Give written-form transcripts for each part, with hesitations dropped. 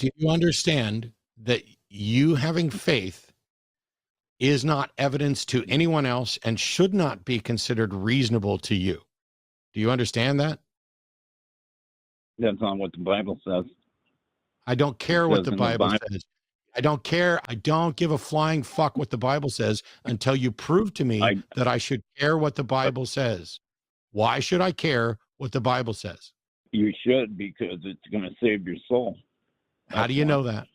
Do you understand that you having faith is not evidence to anyone else and should not be considered reasonable to you? Do you understand that? That's not what the Bible says. I don't care what the says in the Bible Bible- says. I don't care. I don't give a flying fuck what the Bible says until you prove to me that I should care what the Bible says. Why should I care what the Bible says? You should, because it's going to save your soul. How do you know that?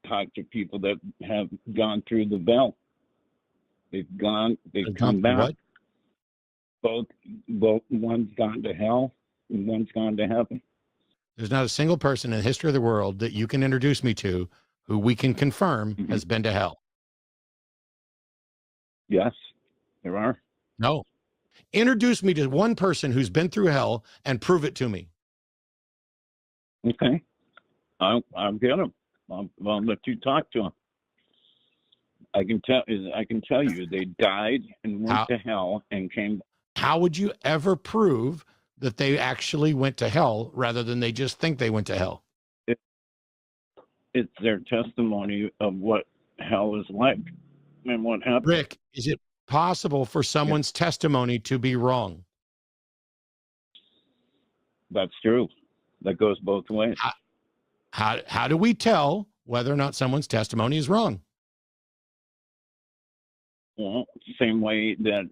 Talk to people that have gone through the veil. They've come back. What? Both one's gone to hell and one's gone to heaven. There's not a single person in the history of the world that you can introduce me to who we can confirm has been to hell. Yes, there are. No. Introduce me to one person who's been through hell and prove it to me. Okay. I'll get them. I'll let you talk to them. I can tell you they died and went to hell and came. How would you ever prove that they actually went to hell rather than they just think they went to hell? It's their testimony of what hell is like and what happened. Rick, is it possible for someone's testimony to be wrong? That's true. That goes both ways. How do we tell whether or not someone's testimony is wrong? Well, same way that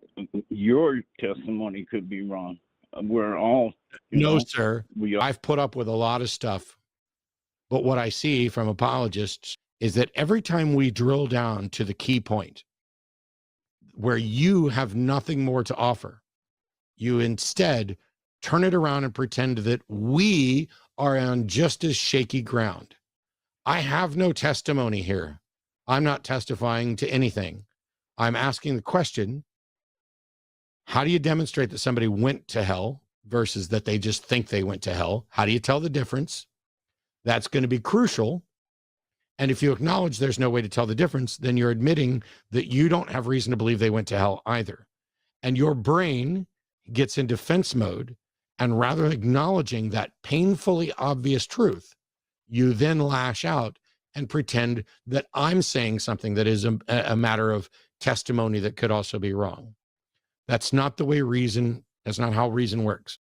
your testimony could be wrong. We're all... No, sir. I've put up with a lot of stuff. But what I see from apologists is that every time we drill down to the key point where you have nothing more to offer, you instead turn it around and pretend that we are on just as shaky ground. I have no testimony here. I'm not testifying to anything. I'm asking the question, how do you demonstrate that somebody went to hell versus that they just think they went to hell? How do you tell the difference? That's going to be crucial. And if you acknowledge there's no way to tell the difference, then you're admitting that you don't have reason to believe they went to hell either. And your brain gets in defense mode, and rather than acknowledging that painfully obvious truth, you then lash out and pretend that I'm saying something that is a matter of testimony that could also be wrong. That's not the way reason, that's not how reason works.